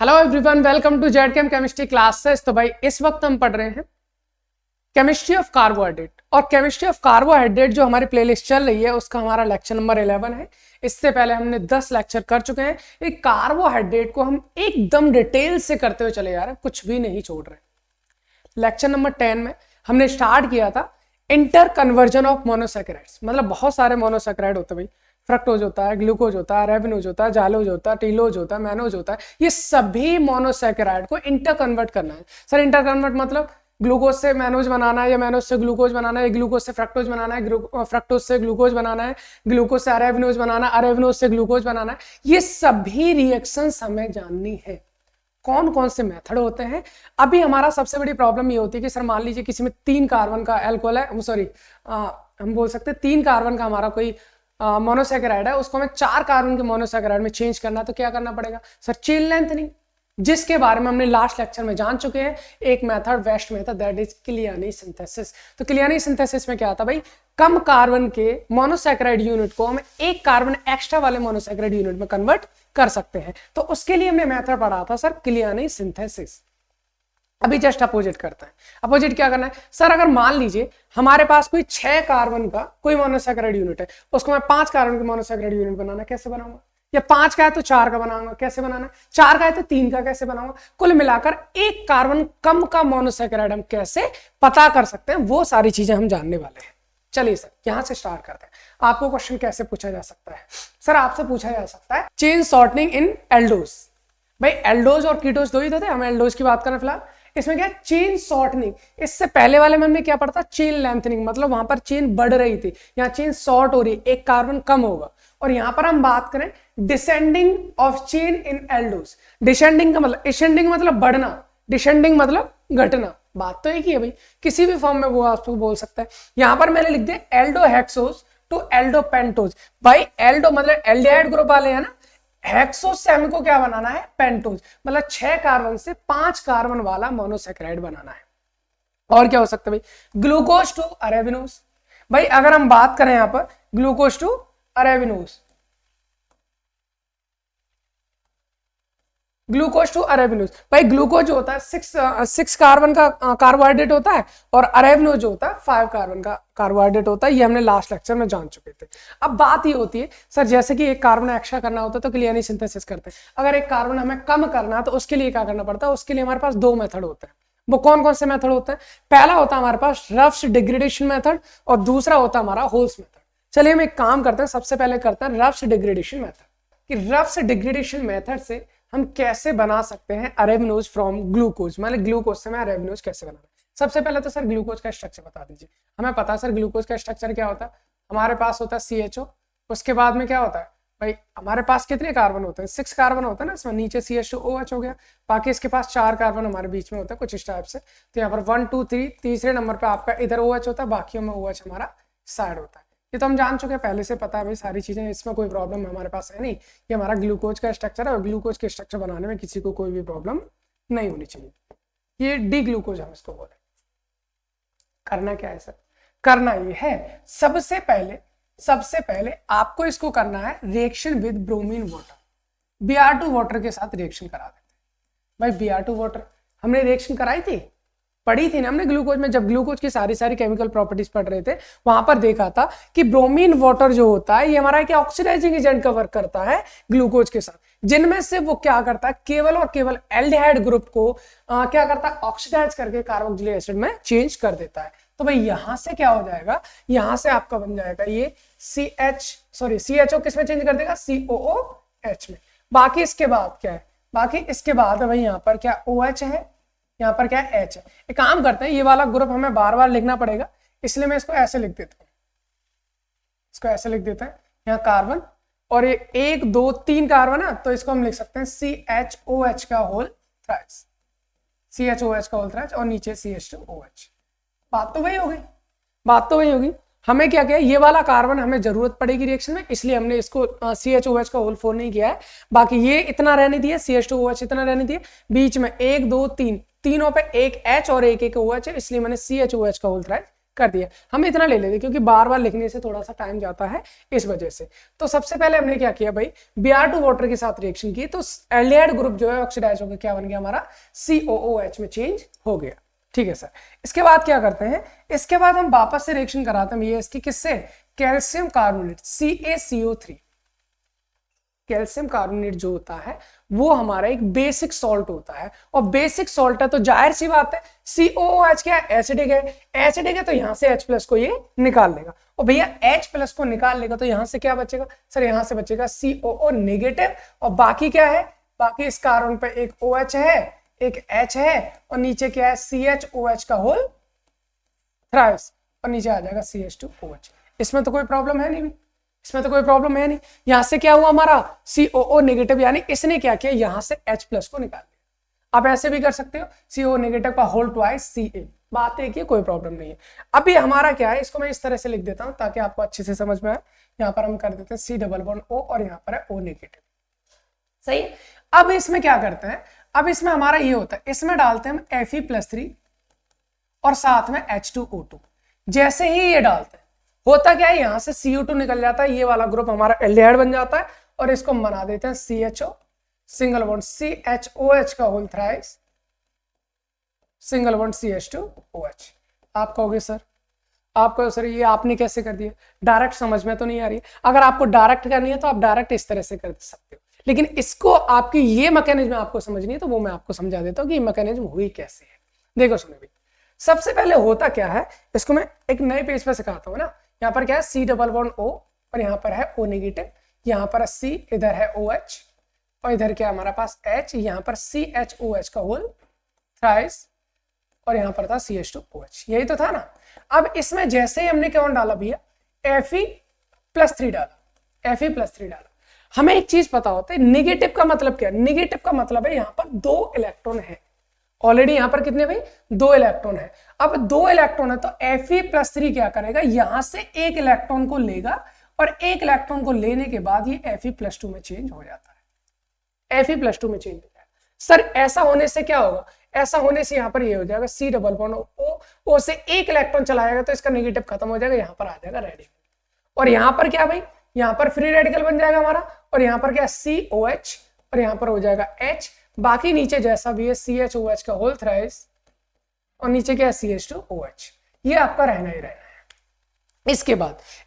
Hello everyone, welcome to ZChem chemistry classes. तो भाई इस वक्त हम पढ़ रहे हैं केमिस्ट्री ऑफ कार्बोहाइड्रेट, और केमिस्ट्री ऑफ कार्बोहाइड्रेट जो हमारी प्लेलिस्ट चल रही है उसका हमारा लेक्चर नंबर 11 है। इससे पहले हमने 10 लेक्चर कर चुके हैं। एक कार्बोहाइड्रेट को हम एकदम डिटेल से करते हुए चले जा रहे हैं, कुछ भी नहीं छोड़ रहे। लेक्चर नंबर 10 में हमने स्टार्ट किया था इंटर कन्वर्जन ऑफ मोनोसैकेराइड्स, मतलब बहुत सारे मोनोसैकेराइड होते हैं भाई। फ्रक्टोज होता है, ग्लूकोज होता है, रेबिनोज होता है, जालोज होता है, टीलोज होता है, मैनोज होता है। ये सभी मोनोसैकेराइड को इंटर कन्वर्ट करना है। सर इंटर कन्वर्ट मतलब ग्लूकोज से मैनोज बनाना है, या मैनोज से ग्लूकोज बनाना है, ग्लूकोज से फ्रक्टोज बनाना है, फ्रक्टोज से ग्लूकोज बनाना है, ग्लूकोज से अरेबिनोज बनाना है, अरेबिनोज से ग्लूकोज बनाना है। ये सभी रिएक्शंस हमें जाननी है, कौन कौन से मेथड होते हैं। अभी हमारा सबसे बड़ी प्रॉब्लम ये होती है कि सर मान लीजिए किसी में 3 कार्बन का अल्कोहल है, सॉरी हम बोल सकते हैं 3 कार्बन का हमारा कोई मोनोसैकेराइड है, उसको हमें 4 कार्बन के मोनोसैकेराइड में चेंज करना है। तो क्या करना पड़ेगा सर? चेन लेंथनिंग, जिसके बारे में हमने लास्ट लेक्चर में जान चुके हैं। एक method west method, that is Kiliani synthesis. तो क्लियानी सिंथेसिस में क्या आता है भाई? कम कार्बन के मोनोसैकेराइड यूनिट को हम एक कार्बन एक्स्ट्रा वाले मोनोसैकेराइड यूनिट में कन्वर्ट कर सकते हैं। तो उसके लिए हमने मेथड पढ़ा था सर क्लियानी सिंथेसिस। अभी जस्ट अपोजिट करते हैं। अपोजिट क्या करना है सर? अगर मान लीजिए हमारे पास कोई 6 कार्बन का कोई मोनोसैकेराइड यूनिट है, उसको मैं 5 कार्बन का मोनोसैकेराइड यूनिट बनाना कैसे बनाऊंगा? या 5 का है तो 4 का बनाऊंगा, कैसे बनाना है? 4 का है तो 3 का कैसे बनाऊंगा? कुल मिलाकर एक कार्बन कम का मोनोसैकेराइड हम कैसे पता कर सकते हैं, वो सारी चीजें हम जानने वाले हैं। चलिए सर यहां से स्टार्ट करते हैं। आपको क्वेश्चन कैसे पूछा जा सकता है? सर आपसे पूछा जा सकता है चेन शॉर्टनिंग इन एल्डोज। भाई एल्डोज और कीटोज दो ही तो थे, हम एल्डोज की बात करें फिलहाल। इसमें क्या चेन शॉर्टनिंग, इससे पहले वाले में हमने क्या पढ़ा था? चेन लेंथनिंग, मतलब वहां पर चेन बढ़ रही थी, यहाँ चेन शॉर्ट हो रही, एक कार्बन कम होगा। और यहां पर हम बात करें descending of chain in aldose. Descending का मतलब, असेंडिंग मतलब बढ़ना, डिसेंडिंग मतलब घटना। बात तो एक ही है भाई, किसी भी फॉर्म में वो आपको बोल सकता है। यहां पर मैंने लिख दिया एल्डोहेक्सोज टू एल्डोपेंटोज। भाई एल्डो मतलब एल्डिहाइड ग्रुप वाले हैं ना, हेक्सोज से हमको क्या बनाना है? पेंटोज, मतलब 6 कार्बन से 5 कार्बन वाला मोनोसैकेराइड बनाना है। और क्या हो सकता है भाई? Glucose to arabinose. भाई अगर हम बात करें यहां पर glucose to arabinose, glucose to arabinose. भाई ग्लूकोज जो होता है 6 कार्बन का कार्बोहाइड्रेट होता है, और अरेबिनोज जो होता है 5 कार्बन का कार्बोहाइड्रेट होता है। ये हमने लास्ट लेक्चर में जान चुके थे। अब बात ये होती है सर, जैसे कि एक कार्बन एक्स्ट्रा करना होता है तो क्लियानी सिंथेसिस करते हैं। अगर एक कार्बन हमें कम करना है तो उसके लिए क्या करना पड़ता है? उसके लिए हमारे पास 2 मेथड होते हैं। वो कौन कौन से मेथड होते हैं? पहला होता है हमारे पास रफ्स डिग्रेडेशन मेथड, और दूसरा होता है हमारा होल्स मेथड। चलिए हम एक काम करते हैं, सबसे पहले करते हैं रफ्स डिग्रेडेशन मेथड। कि रफ्स डिग्रेडेशन मेथड से हम कैसे बना सकते हैं अरेबिनोज फ्रॉम ग्लूकोज, मतलब ग्लूकोज से मैं अरेबिनोज कैसे बनाना है। सबसे पहले तो सर ग्लूकोज का स्ट्रक्चर बता दीजिए। हमें पता है सर ग्लूकोज का स्ट्रक्चर क्या होता है। हमारे पास होता है CHO, उसके बाद में क्या होता है भाई? हमारे पास कितने कार्बन होते हैं? 6 कार्बन होता है ना, इसमें नीचे CH2OH हो गया, बाकी इसके पास 4 कार्बन हमारे बीच में होता है कुछ इस टाइप से। तो यहाँ पर 1 2 3, तीसरे नंबर पर आपका इधर OH होता है, बाकियों में OH हमारा साइड होता है। ये तो हम जान चुके हैं, पहले से पता है भाई सारी चीजें, इसमें कोई प्रॉब्लम हमारे पास है नहीं। ये हमारा ग्लूकोज का स्ट्रक्चर है, और ग्लूकोज के स्ट्रक्चर बनाने में किसी को कोई भी प्रॉब्लम नहीं होनी चाहिए। ये डी ग्लूकोज हम इसको बोले। करना क्या है सर? करना ये है सबसे पहले आपको इसको करना है reaction with bromine water. Br2 water के साथ रिएक्शन करा देते हैं। भाई Br2 वाटर हमने रिएक्शन कराई थी, पढ़ी थी ना हमने ग्लूकोज में। जब ग्लूकोज की सारी केमिकल प्रॉपर्टीज पढ़ रहे थे, वहां पर देखा था कि ब्रोमीन वाटर जो होता है ये हमारा क्या ऑक्सीडाइजिंग एजेंट का वर्क करता है ग्लूकोज के साथ, जिनमें से वो क्या करता है? केवल और केवल एल्डिहाइड ग्रुप को क्या करता है? ऑक्सीडाइज करके कार्बोक्सिलिक एसिड में चेंज कर देता है। तो भाई यहां से क्या हो जाएगा? यहां से आपका बन जाएगा ये CHO किसमें चेंज कर देगा? COOH में। बाकी इसके बाद क्या है? बाकी इसके बाद भाई यहाँ पर क्या OH है, यहाँ पर क्या है? H है। एक काम करते हैं, ये वाला ग्रुप हमें बार बार लिखना पड़ेगा, इसलिए मैं इसको ऐसे लिख देता हूँ। इसको ऐसे लिख देते हैं, यहाँ कार्बन और ये 1 2 3 कार्बन है, तो इसको हम लिख सकते हैं CHOH का होल थ्राइस, CHOH का होल थ्राइस, और नीचे CH2OH। बात तो वही होगी। हमें क्या किया? ये वाला कार्बन हमें जरूरत पड़ेगी रिएक्शन में, इसलिए हमने इसको CHOH का होल 4 नहीं किया है। बाकी ये इतना रहने दिया, CH2OH इतना रहने दिया, बीच में 1 2 3, तीनों पे एक H और एक OH है, इसलिए मैंने CHOH का होल थ्राइस कर दिया। हम इतना ले लेते क्योंकि बार बार लिखने से थोड़ा सा टाइम जाता है इस वजह से। तो सबसे पहले हमने क्या किया भाई, Br2 वाटर के साथ रिएक्शन की, तो एल्डिहाइड ग्रुप जो है ऑक्सीडाइज होकर क्या बन गया हमारा, COOH में चेंज हो गया। ठीक है सर। इसके बाद क्या करते हैं, इसके बाद हम वापस से रिएक्शन कराते हैं ये इसकी किससे, calcium carbonate CaCO3। Calcium carbonate जो होता है वो हमारा एक बेसिक सॉल्ट होता है, और बेसिक सॉल्ट है तो जाहिर सी बात है COOH क्या है, एसिडिक है। एसिडिक है तो यहाँ से H+ को ये निकाल लेगा, और भैया H+ को निकाल लेगा तो यहाँ से क्या बचेगा सर, यहाँ से बचेगा COO नेगेटिव, और बाकी क्या है, बाकी इस कार्बन पे एक OH है, एक H है, और नीचे क्या है CHOH का होल थ्राइस, और नीचे आ जाएगा CH2OH। इसमें तो कोई प्रॉब्लम है नहीं, इसमें तो कोई प्रॉब्लम है नहीं। यहां से क्या हुआ हमारा COO नेगेटिव, यानी इसने क्या किया, यहां से H+ को निकाल दिया। आप ऐसे भी कर सकते हो CO नेगेटिव का होल ट्वाइस Ca, बात है कि कोई प्रॉब्लम नहीं है। अभी हमारा क्या है, इसको मैं इस तरह से लिख देता हूं ताकि आपको अच्छे से समझ में आए। यहाँ पर हम कर देते हैं C⋯O और यहाँ पर है O नेगेटिव, सही। अब इसमें क्या करते हैं, अब इसमें हमारा ये होता है, इसमें डालते हैं हम Fe+3 और साथ में H2O2। जैसे ही ये डालते हैं होता क्या है, यहां से CO2 निकल जाता है, ये वाला ग्रुप हमारा एल्डिहाइड बन जाता है, और इसको हम बना देते हैं CHO सिंगल बॉन्ड CHOH का whole thrice single bond CH2OH। आप कहोगे सर, आप कहो सर ये आपने कैसे कर दिया, डायरेक्ट समझ में तो नहीं आ रही है। अगर आपको डायरेक्ट करनी है तो आप डायरेक्ट इस तरह से कर सकते हो, लेकिन इसको आपकी ये मैकेनिज्म आपको समझनी है तो वो मैं आपको समझा देता हूँ कि ये मैकेनिज्म हुई कैसे है। देखो सुनो भाई, सबसे पहले होता क्या है, इसको मैं एक नए पेज पे सिखाता हूँ ना। यहाँ पर क्या है C⋯O और यहाँ पर है O नेगेटिव, यहाँ पर C, इधर है OH, और इधर क्या हमारा पास H, यहाँ पर CHOH का होल थ्राइस, और यहाँ पर था CH2OH, यही तो था ना। अब इसमें जैसे ही हमने कौन डाला भैया, Fe+3 डाला, Fe+3 डाला। हमें एक चीज पता होता है, नेगेटिव का मतलब क्या है, नेगेटिव का मतलब है यहाँ पर 2 इलेक्ट्रॉन है। ऑलरेडी यहां पर कितने भाई, 2 इलेक्ट्रॉन है। अब 2 इलेक्ट्रॉन है तो Fe+3 क्या करेगा, यहां से एक इलेक्ट्रॉन को लेगा, और एक इलेक्ट्रॉन को लेने के बाद ये Fe+2 में चेंज हो जाता है, Fe+2 में चेंज हो जाएगा। सर ऐसा होने से क्या होगा, ऐसा होने से यहाँ पर ये हो जाएगा C⋯O से एक इलेक्ट्रॉन चलाएगा तो इसका नेगेटिव खत्म हो जाएगा, यहाँ पर आ जाएगा रेडिकल, और यहाँ पर क्या भाई, यहाँ पर फ्री रेडिकल बन जाएगा हमारा, और यहाँ पर क्या COH, और यहाँ पर हो जाएगा H, बाकी नीचे जैसा भी है CHOH का होल थ्राइस, और नीचे क्या है CH2OH, ये आपका रहना ही रहना है।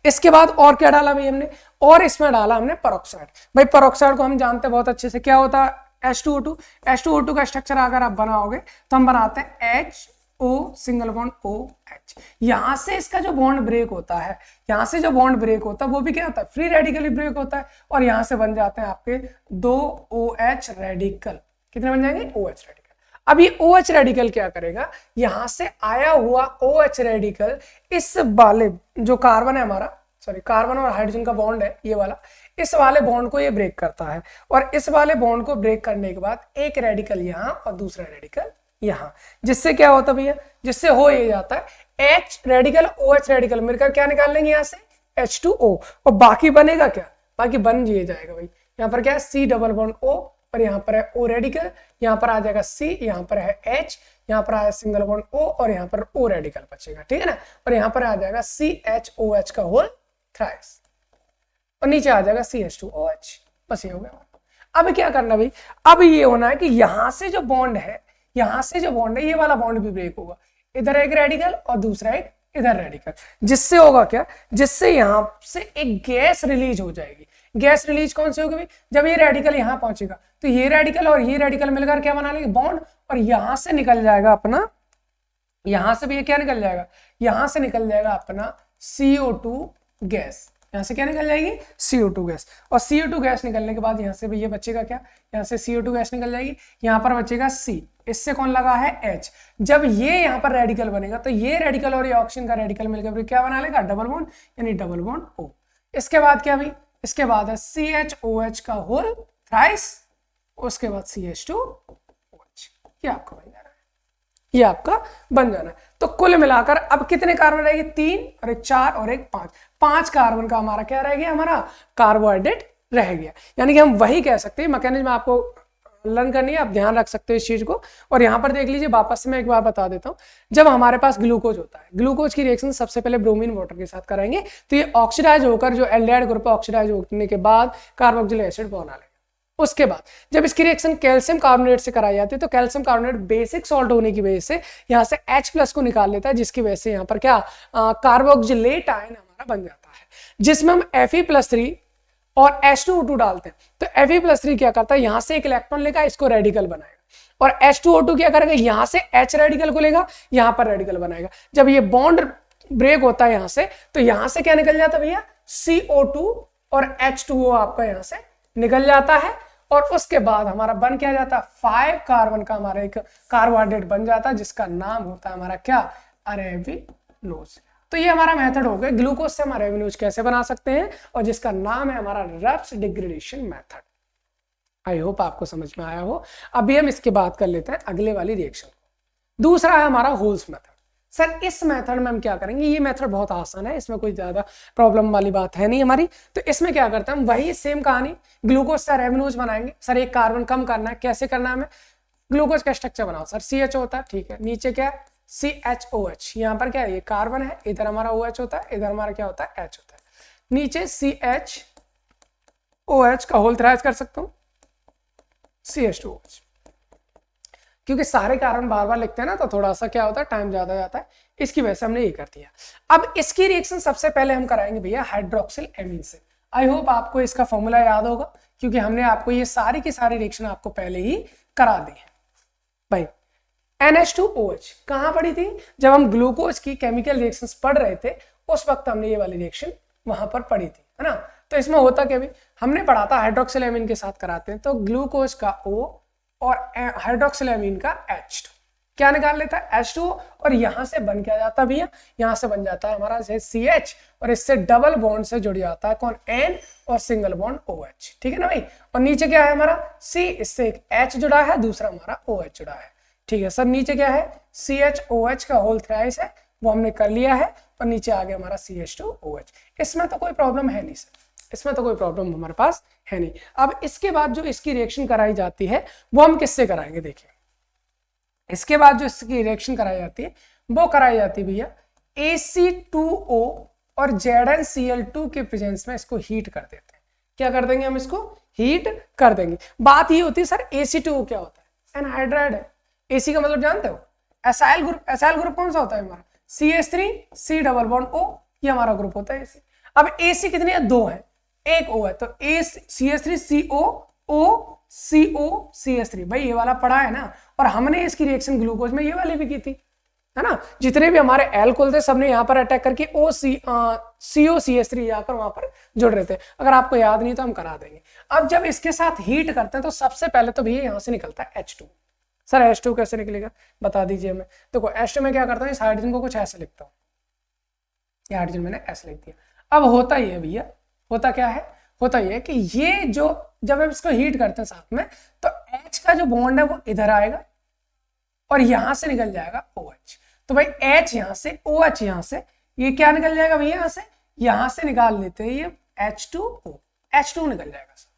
इसके बाद और क्या डाला भाई हमने, और इसमें डाला हमने पेरोक्साइड। भाई पेरोक्साइड को हम जानते हैं बहुत अच्छे से, क्या होता है H2O2। H2O2 का स्ट्रक्चर अगर आप बनाओगे तो हम बनाते हैं HO सिंगल बॉन्ड OH। यहां से इसका जो बॉन्ड ब्रेक होता है, यहां से जो बॉन्ड ब्रेक होता है वो भी क्या होता है, फ्री रेडिकली ब्रेक होता है, और यहां से बन जाते हैं आपके 2 OH रेडिकल। कितने बन जाएंगे, OH रेडिकल। अब ये OH रेडिकल क्या करेगा, यहां से आया हुआ OH रेडिकल इस वाले जो कार्बन है हमारा, सॉरी कार्बन और हाइड्रोजन का बॉन्ड है ये वाला, इस वाले बॉन्ड को ये ब्रेक करता है, और इस वाले बॉन्ड को ब्रेक करने के बाद एक रेडिकल यहां और दूसरा रेडिकल यहां, जिससे क्या होता है भैया, जिससे हो ये जाता है H रेडिकल OH रेडिकल मिलकर क्या निकाल लेंगे यहाँ से H2O, और बाकी बनेगा क्या, बाकी बन ये जाएगा भाई, यहाँ पर क्या है C⋯O, और यहाँ पर है O रेडिकल, यहाँ पर आ जाएगा C, यहाँ पर है H, यहाँ पर आया सिंगल बॉन्ड O, और यहाँ पर O रेडिकल बचेगा, ठीक है ना, और यहाँ पर आ जाएगा CHOH का होल थ्राइस, और नीचे आ जाएगा CH2OH। बस ये हो गया। अब क्या करना भाई, अब ये होना है कि यहां से जो बॉन्ड है, यहां से जो बॉन्ड है ये वाला बॉन्ड भी ब्रेक होगा, इधर एक रेडिकल और दूसरा एक इधर रेडिकल, जिससे होगा क्या, जिससे यहां से एक गैस रिलीज हो जाएगी। गैस रिलीज कौन सी होगी भाई, जब ये रेडिकल यहां पहुंचेगा तो ये रेडिकल और ये रेडिकल मिलकर क्या बना लेंगे, बॉन्ड, और यहां से निकल जाएगा अपना, यहां से भी ये क्या निकल जाएगा, यहां से निकल जाएगा अपना CO2 गैस, यहाँ से क्या निकल जाएगी CO2 गैस, और CO2 गैस निकलने के बाद यहाँ से भी ये बचेगा क्या, यहाँ से CO2 गैस निकल जाएगी, यहाँ पर बचेगा C, इससे कौन लगा है H। जब ये यहाँ पर रेडिकल बनेगा तो ये रेडिकल और ये ऑक्सीजन का रेडिकल मिलकर क्या बना लेगा, डबल बॉन्ड, यानी डबल बॉन्ड O। इसके बाद क्या भाई, इसके बाद है CHOH का होल थ्राइस, उसके बाद CH2OH, ये आपका बन जाना है, ये आपका बन जाना है। तो कुल मिलाकर अब कितने कार्बन रहेंगे, 3 और एक 4 और एक 5, 5 कार्बन का हमारा क्या रह गया, हमारा कार्बोहाइड्रेट रह गया। यानी कि हम वही कह सकते हैं, मैकेनिज्म आपको लर्न करनी है, आप ध्यान रख सकते हो इस चीज को। और यहाँ पर देख लीजिए, वापस से मैं एक बार बता देता हूँ, जब हमारे पास ग्लूकोज होता है, ग्लूकोज की रिएक्शन सबसे पहले ब्रोमीन वाटर के साथ कराएंगे, तो ये ऑक्सीडाइज होकर जो एल्डिहाइड ग्रुप ऑक्सीडाइज होने के बाद कार्बोक्सिलिक एसिड बना लेगा। उसके बाद जब इसकी रिएक्शन कैल्शियम कार्बोनेट से कराई जाती है, तो कैल्शियम कार्बोनेट बेसिक सॉल्ट होने की वजह से यहाँ से H+ को निकाल लेता है, जिसकी वजह से यहाँ पर क्या कार्बोक्सिलेट आयन हमारा बन जाता है, जिसमें हम Fe+3 और H2O2 डालते हैं। तो Fe+3 क्या करता है, यहाँ से एक इलेक्ट्रॉन लेगा, इसको रेडिकल बनाएगा, और H2O2 क्या करेगा, यहाँ से H रेडिकल को लेगा, यहाँ पर रेडिकल बनाएगा। जब ये बॉन्ड ब्रेक होता है यहाँ से, तो यहाँ से क्या निकल जाता है भैया, CO2 और H2O आपका यहाँ से निकल जाता है। और उसके बाद हमारा बन क्या जाता है, 5 कार्बन का हमारा एक कार्बोहाइड्रेट बन जाता है, जिसका नाम होता है हमारा क्या, अरेबिनोज। तो ये हमारा मेथड हो गया, ग्लूकोज से हम अरेबिनोज कैसे बना सकते हैं, और जिसका नाम है हमारा रेप्स डिग्रेडेशन मेथड। आई होप आपको समझ में आया हो। अभी हम इसके बाद कर लेते हैं अगले वाली रिएक्शन। दूसरा है हमारा होल्स मेथड। सर इस मेथड में हम क्या करेंगे, ये मेथड बहुत आसान है, इसमें कोई ज्यादा प्रॉब्लम वाली बात है नहीं हमारी। तो इसमें क्या करते हैं हम, वही सेम कहानी, ग्लूकोज से अरेबिनोज बनाएंगे। सर एक कार्बन कम करना है, कैसे करना है हमें, ग्लूकोज का स्ट्रक्चर बनाओ। सर CH होता है, ठीक है, नीचे क्या है CHOH, यहाँ पर क्या है, ये कार्बन है, इधर हमारा OH होता है, इधर हमारा क्या होता है H होता है, नीचे CHOH का होल थ्राइस कर सकता हूँ CH2OH, क्योंकि सारे कार्बन बार बार लिखते हैं ना, तो थोड़ा सा क्या होता है, टाइम ज्यादा जाता है, इसकी वजह से हमने ये कर दिया। अब इसकी रिएक्शन सबसे पहले हम कराएंगे भैया हाइड्रोक्सिल एमीन से। आई होप आपको इसका फॉर्मूला याद होगा, क्योंकि हमने आपको ये सारी की सारी रिएक्शन आपको पहले ही करा दी है भाई। NH2OH कहाँ पड़ी थी, जब हम ग्लूकोज की केमिकल रिएक्शंस पढ़ रहे थे, उस वक्त हमने ये वाली रिएक्शन वहां पर पढ़ी थी, है ना। तो इसमें होता क्या भी, हमने पढ़ा था हाइड्रोक्सिल एमीन के साथ कराते हैं, तो ग्लूकोज का O और हाइड्रोक्सिल एमीन का H2 क्या निकाल लेता है H2O, और यहां से बन क्या जाता है भैया, यहां से बन जाता है हमारा CH, और इससे डबल बॉन्ड से जुड़ जाता है कौन, N, और सिंगल बॉन्ड OH, ठीक है ना भाई। और नीचे क्या है हमारा C, इससे एक H जुड़ा है, दूसरा हमारा OH जुड़ा है, ठीक है सर। नीचे क्या है CHOH का होल थ्राइस है, वो हमने कर लिया है, और नीचे आ गया हमारा CH2OH। इसमें तो कोई प्रॉब्लम है नहीं सर, इसमें तो कोई प्रॉब्लम हमारे पास है नहीं। अब इसके बाद जो इसकी रिएक्शन कराई जाती है, वो हम किससे कराएंगे, देखिए इसके बाद जो इसकी रिएक्शन कराई जाती है, वो कराई जाती है भैया AC2O और ZnCl2 के प्रेजेंस में इसको हीट कर देते हैं। क्या कर देंगे हम, इसको हीट कर देंगे। बात ये होती है सर AC2O क्या होता है, एनहाइड्राइड है। AC का मतलब जानते हो, एसाइल ग्रुप। एसाइल ग्रुप कौन सा होता है हमारा, CH3 C double bond O, ये हमारा ग्रुप होता है AC। अब AC कितने हैं, 2 है, एक O है, तो CH3COOCOCH3 भाई, ये वाला पढ़ा है ना। और हमने इसकी रिएक्शन ग्लूकोज में ये वाली भी की थी, है ना। जितने भी हमारे एल्कोहल थे, सबने यहाँ पर अटैक करके COCH3 जाकर वहां पर जुड़ रहे थे। अगर आपको याद नहीं तो हम करा देंगे। अब जब इसके साथ हीट करते हैं, तो सबसे पहले तो भैया यहाँ से निकलता है H2। सर H2 कैसे निकलेगा, बता दीजिए हमें। देखो H2 में क्या करता हूँ, इस हाइड्रोजन को कुछ ऐसे लिखता हूँ, ये हाइड्रोजन मैंने ऐसे लिख दिया। अब होता ही है भैया, होता क्या है, होता ये कि ये जो जब हम इसको हीट करते हैं साथ में, तो H का जो बॉन्ड है वो इधर आएगा, और यहां से निकल जाएगा OH। तो भाई H यहां से, OH यहां से, ये क्या निकल जाएगा भैया, यहां से निकाल लेते हैं ये H2O, H2 निकल जाएगा सर,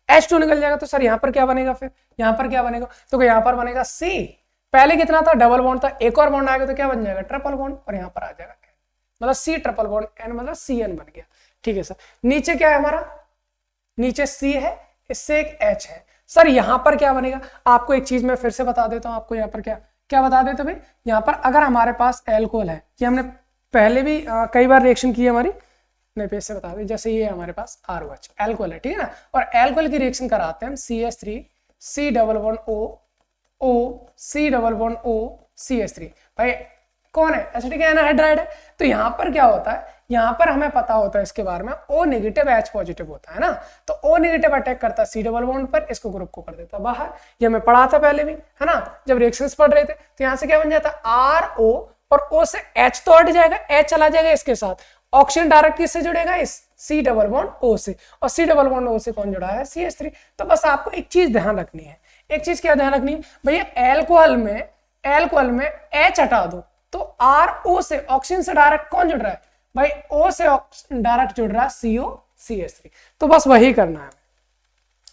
H2 निकल जाएगा। तो सर यहाँ पर क्या बनेगा, फिर यहाँ पर क्या बनेगा, तो यहाँ पर बनेगा C। पहले कितना था, डबल बॉन्ड था, एक और बॉन्ड आएगा तो क्या बन जाएगा, ट्रिपल बॉन्ड, और यहाँ पर आ जाएगा N, मतलब C ट्रिपल बॉन्ड, N मतलब CN बन गया, ठीक है सर। नीचे क्या है हमारा, नीचे C है, इससे एक H है। सर यहाँ पर क्या बनेगा, आपको एक चीज मैं फिर से बता देता हूँ, आपको यहाँ पर क्या क्या बता देते भाई, यहाँ पर अगर हमारे पास एल्कोहल है, ये हमने पहले भी कई बार रिएक्शन की है हमारी, नहीं फिर से बता दें, जैसे ये हमारे पास ROH एल्कोहल है, ठीक है ना। और एल्कोहल की रिएक्शन कराते हैं हम CH3 C double bond O C double bond O CH3, भाई कौन है, एसिटिक एनहाइड्राइड है। तो यहाँ पर क्या होता है, यहाँ पर हमें पता होता है इसके बारे में, O नेगेटिव H पॉजिटिव होता है ना, तो O नेगेटिव अटैक करता है C डबल बॉन्ड पर, इसको ग्रुप को कर देता है बाहर। ये हमें पढ़ा था पहले भी, है ना, जब रिएक्शंस पढ़ रहे थे। तो यहाँ से क्या बन जाता है RO, और O से H तो हट जाएगा, H चला जाएगा इसके साथ, ऑक्सीजन डायरेक्ट किससे जुड़ेगा, इस C डबल बॉन्ड O से, और C डबल बॉन्ड O से कौन जुड़ा है, CH3। तो बस आपको एक चीज ध्यान रखनी है, एक चीज क्या ध्यान रखनी है भैया, एल्कोहल में H हटा दो, तो RO से ऑक्सीजन से डायरेक्ट कौन जुड़ रहा है भाई, O से डायरेक्ट जुड़ रहा है COCH3। तो बस वही करना है,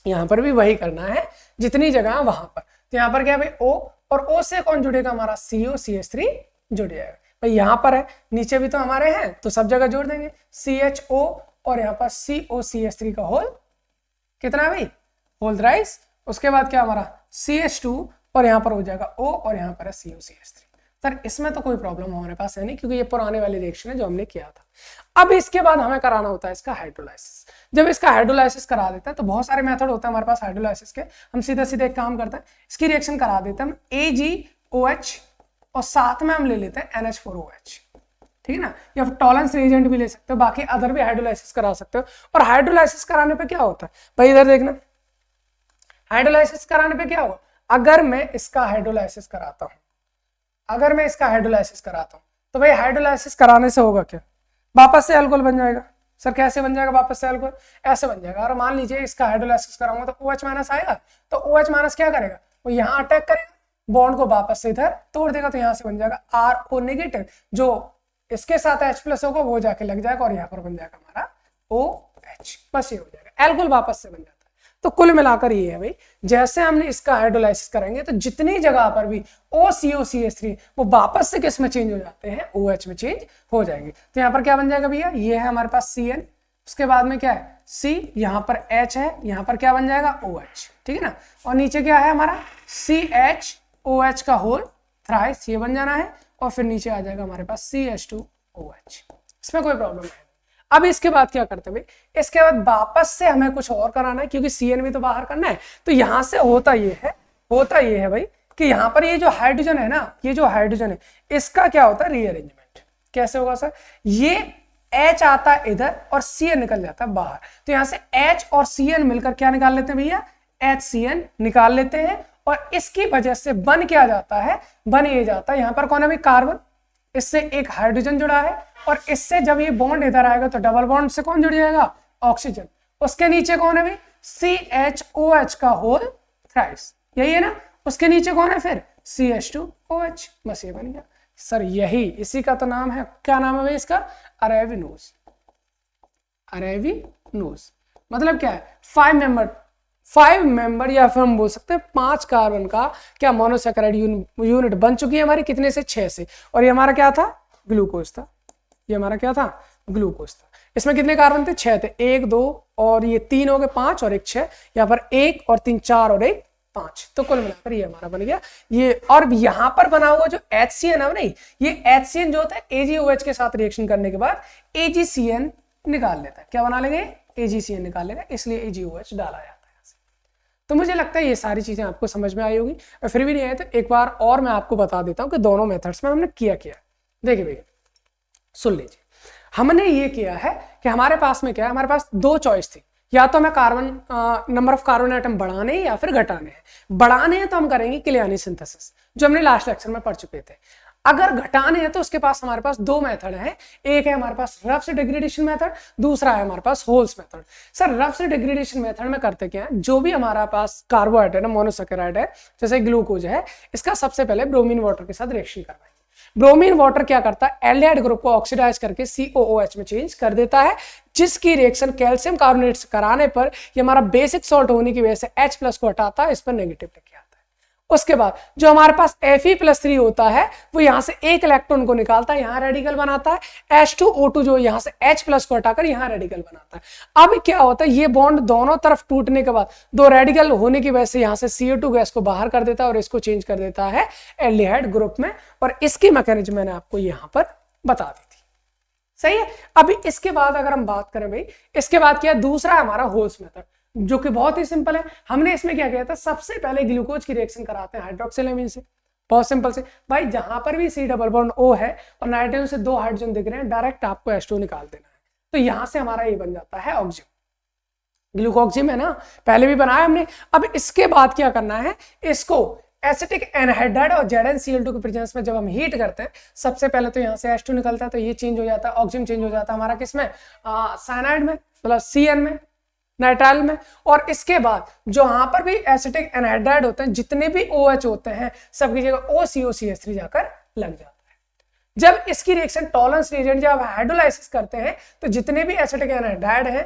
यहाँ पर भी वही करना है जितनी जगह वहां पर। तो यहाँ पर क्या है भाई O, और O से कौन जुड़ेगा हमारा COCH3 जुड़ जाएगा भाई। यहाँ पर है, नीचे भी तो हमारे हैं तो सब जगह जोड़ देंगे CHO, और यहाँ पर COCH3 का होल कितना है भाई, होल थ्राइस। उसके बाद क्या हमारा CH2, और यहाँ पर हो जाएगा O, और यहाँ पर है COCH3। सर इसमें तो कोई प्रॉब्लम हमारे पास है नहीं, क्योंकि ये पुराने वाली रिएक्शन है जो हमने किया था। अब इसके बाद हमें कराना होता है इसका हाइड्रोलाइसिस। जब इसका हाइड्रोलाइसिस करा देते हैं तो बहुत सारे मेथड होते हैं हमारे पास हाइड्रोलाइसिस के, हम सीधा सीधा एक काम करते हैं, इसकी रिएक्शन करा देते हैं हम AgOH, और साथ में हम ले लेते हैं NH4OH, ठीक है ना। या फिर टॉलेंस रिएजेंट भी ले सकते हो, बाकी अदर भी हाइड्रोलाइसिस करा सकते हो। और हाइड्रोलाइसिस कराने पे क्या होता है भाई, इधर देखना, हाइड्रोलाइसिस कराने पे क्या होगा, अगर मैं इसका हाइड्रोलाइसिस कराता हूं, अगर मैं इसका हाइड्रोलाइसिस कराता हूं तो भाई हाइड्रोलाइसिस कराने से होगा क्या, वापस से अल्कोहल बन जाएगा। सर कैसे बन जाएगा वापस से अल्कोहल, ऐसे बन जाएगा। और मान लीजिए इसका हाइड्रोलाइसिस कराऊंगा तो OH माइनस आएगा, तो OH माइनस क्या करेगा, वो यहाँ अटैक करेगा, बॉन्ड को वापस से इधर तोड़ देगा, तो यहाँ से बन जाएगा RO नेगेटिव, जो इसके साथ H प्लस होगा वो जाके लग जाएगा, और यहाँ पर बन जाएगा हमारा OH, बस ये हो जाएगा, अल्कोहल वापस से बन जाता है। तो कुल मिलाकर ये है भाई, जैसे हमने इसका हाइड्रोलाइसिस करेंगे तो जितनी जगह पर भी OCOCH3 वो वापस से किस में चेंज हो जाते हैं, OH में चेंज हो जाएंगे। तो यहाँ पर क्या बन जाएगा भैया, ये है हमारे पास CN, उसके बाद में क्या है C, यहाँ पर H है, यहाँ पर क्या बन जाएगा OH, ठीक है ना। और नीचे क्या है हमारा CHOH का होल थ्राइस, ये बन जाना है, और फिर नीचे आ जाएगा हमारे पास CH2OH। इसमें कोई प्रॉब्लम नहीं। अब इसके बाद क्या करते हैं भाई, इसके बाद वापस से हमें कुछ और कराना है, क्योंकि CN भी तो बाहर करना है। तो यहां से होता ये है भाई कि यहाँ पर ये जो हाइड्रोजन है ना, ये जो हाइड्रोजन है इसका क्या होता है रीअरेंजमेंट। कैसे होगा सर, ये H आता है इधर और CN निकल जाता है बाहर, तो यहाँ से H और CN मिलकर क्या निकाल लेते हैं भैया, HCN निकाल लेते हैं। और इसकी वजह से बन क्या जाता है, बन ये जाता है, यहाँ पर कौन है भाई कार्बन, इससे एक हाइड्रोजन जुड़ा है, और इससे जब ये बॉन्ड इधर आएगा तो डबल बॉन्ड से कौन जुड़ जाएगा, ऑक्सीजन। उसके नीचे कौन है भाई, CHOH का होल थ्राइस, यही है ना। उसके नीचे कौन है फिर CH2OH, बस ये बन गया सर। यही इसी का तो नाम है, क्या नाम है भाई इसका, अरेबिनोज। अरेबिनोज मतलब क्या है, 5 मेंबर या फिर हम बोल सकते हैं 5 कार्बन का क्या मोनोसैकेराइड यूनिट बन चुकी है हमारी, कितने से 6 से। और ये हमारा क्या था, ग्लूकोज था, ये हमारा क्या था, ग्लूकोज था। इसमें कितने कार्बन थे, 6 थे, 1 2 और ये 3 हो गए, 5 और 1 6, यहाँ पर 1 और 3 4 और 1 5, तो कुल मिलाकर ये हमारा बन गया ये। और यहाँ पर बना हुआ जो HCN है नहीं, ये HCN जो होता है AgOH के साथ रिएक्शन करने के बाद AgCN निकाल लेता है। क्या बना लेंगे, AgCN निकाल लेगा, इसलिए AgOH डाला जाता है। तो मुझे लगता है ये सारी चीजें आपको समझ में आई होगी, और फिर भी नहीं आए तो एक बार और मैं आपको बता देता हूं कि दोनों मेथड्स में हमने किया। देखिए भैया सुन लीजिए, हमने ये किया है कि हमारे पास में क्या है, हमारे पास 2 चॉइस थी, या तो हमें carbon number of carbon atom बढ़ाने या फिर घटाने हैं। बढ़ाने हैं तो हम करेंगे किलियानी सिंथेसिस, जो हमने लास्ट लेक्चर में पढ़ चुके थे। अगर घटाने हैं तो उसके पास हमारे पास 2 मेथड हैं, एक है हमारे पास रफ से डिग्रेडेशन मेथड, दूसरा है हमारे पास होल्स मेथड। सर रफ से डिग्रेडेशन मेथड में करते क्या है, जो भी हमारा पास कार्बोहाइड्रेट है, मोनोसैकेराइड है, जैसे ग्लूकोज है, इसका सबसे पहले ब्रोमीन वाटर के साथ रिएक्शन करवाएंगे। ब्रोमीन वाटर क्या करता है, एल्डिहाइड ग्रुप को ऑक्सीडाइज करके COOH में चेंज कर देता है, जिसकी रिएक्शन कैल्शियम कार्बोनेट से कराने पर ये हमारा बेसिक सॉल्ट होने की वजह से H प्लस को हटाता है, इस पर नेगेटिव लेके आता है। उसके बाद जो हमारे पास Fe+3 होता है वो यहाँ से एक इलेक्ट्रॉन को निकालता है, यहाँ रेडिकल बनाता है। H2O2 जो यहाँ से H प्लस को हटाकर यहाँ रेडिकल बनाता है। अब क्या होता है, ये बॉन्ड दोनों तरफ टूटने के बाद 2 रेडिकल होने की वजह से यहाँ से CO2 गैस को बाहर कर देता है और इसको चेंज कर देता है एल्डिहाइड ग्रुप में, और इसकी मैकेनिज्म मैंने आपको यहाँ पर बता दी थी। सही है। अभी इसके बाद अगर हम बात करें भाई, इसके बाद क्या है, दूसरा हमारा होल्स मेथड, जो कि बहुत ही सिंपल है। हमने इसमें क्या किया था, सबसे पहले ग्लूकोज की रिएक्शन कराते हैं हाइड्रोक्सिलेमिन से। बहुत सिंपल से भाई, जहां पर भी C डबल बॉन्ड O है और नाइट्रोजन से 2 हाइड्रोजन दिख रहे हैं, डायरेक्ट आपको H2 निकाल देना है। तो यहां से हमारा ये बन जाता है ऑक्सिजन, ग्लूकोक्सिम है ना, पहले भी बनाया हमने। अब इसके बाद क्या करना है, इसको एसिटिक एनहाइड्राइड और ZnCl2 के प्रेजेंस में जब हम हीट करते हैं, सबसे पहले तो यहाँ से H2 निकलता है, तो ये चेंज हो जाता है, ऑक्सीजन चेंज हो जाता है हमारा किसमें, साइनाइड में, मतलब CN में, नाइट्राइल में। और इसके बाद जो यहाँ पर भी एसिटिक एनहाइड्राइड होते हैं, जितने भी OH होते हैं, सबकी जगह OCOCH3 जाकर लग जाता है। जब इसकी रिएक्शन टॉलेंस रिएजेंट जब हाइड्रोलाइसिस करते हैं, तो जितने भी एसिटिक एनहाइड्राइड है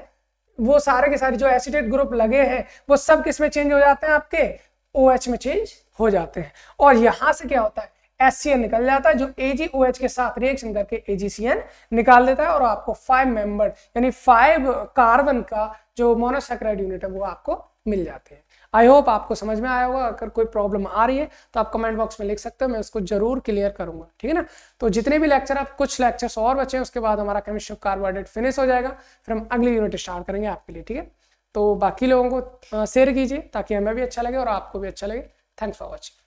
वो सारे के सारे जो एसिटेट ग्रुप लगे हैं वो सब किस में चेंज हो जाते हैं, आपके OH में चेंज हो जाते हैं। और यहां से क्या होता है, HCN निकल जाता है जो AgOH के साथ रिएक्शन करके AgCN निकाल देता है और आपको 5 मेंबर यानी 5 कार्बन का जो मोनोसैकेराइड यूनिट है वो आपको मिल जाते हैं। आई होप आपको समझ में आया होगा। अगर कोई प्रॉब्लम आ रही है तो आप कमेंट बॉक्स में लिख सकते हो, मैं उसको जरूर क्लियर करूंगा, ठीक है ना। तो जितने भी लेक्चर, आप कुछ लेक्चर्स और बचे हैं, उसके बाद हमारा केमिस्ट्री ऑफ कार्बोहाइड्रेट फिनिश हो जाएगा, फिर हम अगली यूनिट स्टार्ट करेंगे आपके लिए, ठीक है। तो बाकी लोगों को शेयर कीजिए ताकि हमें भी अच्छा लगे और आपको भी अच्छा लगे। Thanks for watching.